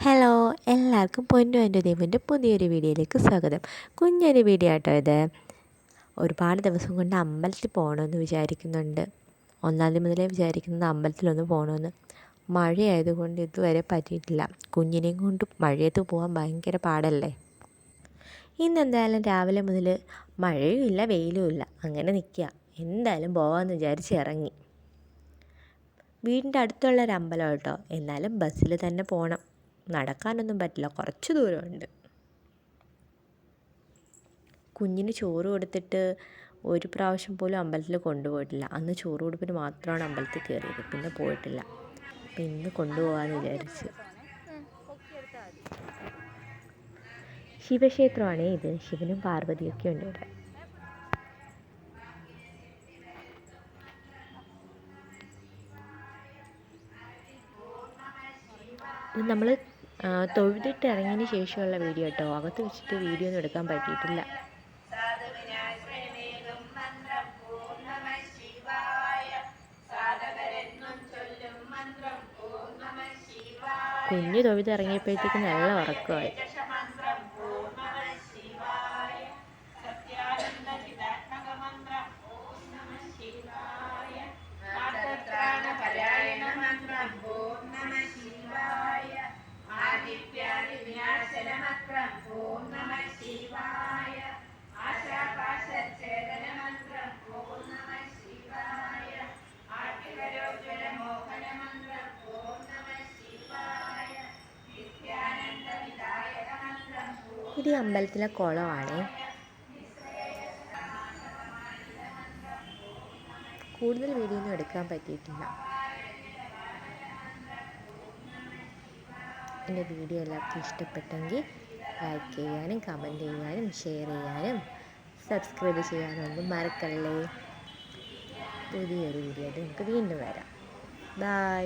Hello, എല്ലാവർക്കും പൊന്നു എൻ്റെ ദേവിൻ്റെ പുതിയൊരു വീഡിയോയിലേക്ക് സ്വാഗതം. കുഞ്ഞൊരു വീഡിയോ ആട്ടോ ഇത്. ഒരുപാട് ദിവസം കൊണ്ട് അമ്പലത്തിൽ പോകണമെന്ന് വിചാരിക്കുന്നുണ്ട്. 1-ാം തീയതി മുതലേ വിചാരിക്കുന്നത് അമ്പലത്തിലൊന്ന് പോകണമെന്ന്. മഴയായതുകൊണ്ട് ഇതുവരെ പറ്റിയിട്ടില്ല. കുഞ്ഞിനെയും കൊണ്ട് മഴയത്ത് പോകാൻ ഭയങ്കര പാടല്ലേ. ഇന്നെന്തായാലും രാവിലെ മുതൽ മഴയും ഇല്ല വെയിലും ഇല്ല, അങ്ങനെ നിൽക്കുക. എന്തായാലും പോകാമെന്ന് വിചാരിച്ച് ഇറങ്ങി. വീടിൻ്റെ അടുത്തുള്ളൊരു അമ്പലം കേട്ടോ, എന്നാലും ബസ്സിൽ തന്നെ പോകണം. നടക്കാനൊന്നും പറ്റില്ല, കുറച്ച് ദൂരമുണ്ട്. കുഞ്ഞിന് ചോറ് കൊടുത്തിട്ട് ഒരു പ്രാവശ്യം പോലും അമ്പലത്തിൽ കൊണ്ടുപോയിട്ടില്ല. അന്ന് ചോറ് കൊടുപ്പിന് മാത്രമാണ് അമ്പലത്തിൽ കയറിയത്, പിന്നെ പോയിട്ടില്ല. അപ്പം ഇന്ന് കൊണ്ടുപോകാമെന്ന് വിചാരിച്ച്. ശിവക്ഷേത്രമാണേ ഇത്. ശിവനും പാർവതിയൊക്കെ ഉണ്ട് ഇവിടെ. ഇത് നമ്മൾ തൊഴുതിട്ട് ഇറങ്ങിയതിന് ശേഷമുള്ള വീഡിയോ കേട്ടോ. അകത്ത് വെച്ചിട്ട് വീഡിയോ ഒന്നും എടുക്കാൻ പറ്റിയിട്ടില്ല. കുഞ്ഞ് തൊഴുത് ഇറങ്ങിയപ്പോഴത്തേക്ക് നല്ല ഉറക്കമായി. ഇത് അമ്പലത്തിലെ കുളമാണ്. കൂടുതൽ വീഡിയോ ഒന്നും എടുക്കാൻ പറ്റിയിട്ടില്ല. എൻ്റെ വീഡിയോ എല്ലാവർക്കും ഇഷ്ടപ്പെട്ടെങ്കിൽ ലൈക്ക് ചെയ്യാനും കമൻറ്റ് ചെയ്യാനും ഷെയർ ചെയ്യാനും സബ്സ്ക്രൈബ് ചെയ്യാനും ഒന്നും മറക്കല്ലേ. പുതിയൊരു വീഡിയോ ആയിട്ട് നമുക്ക് വീണ്ടും വരാം. ബൈ.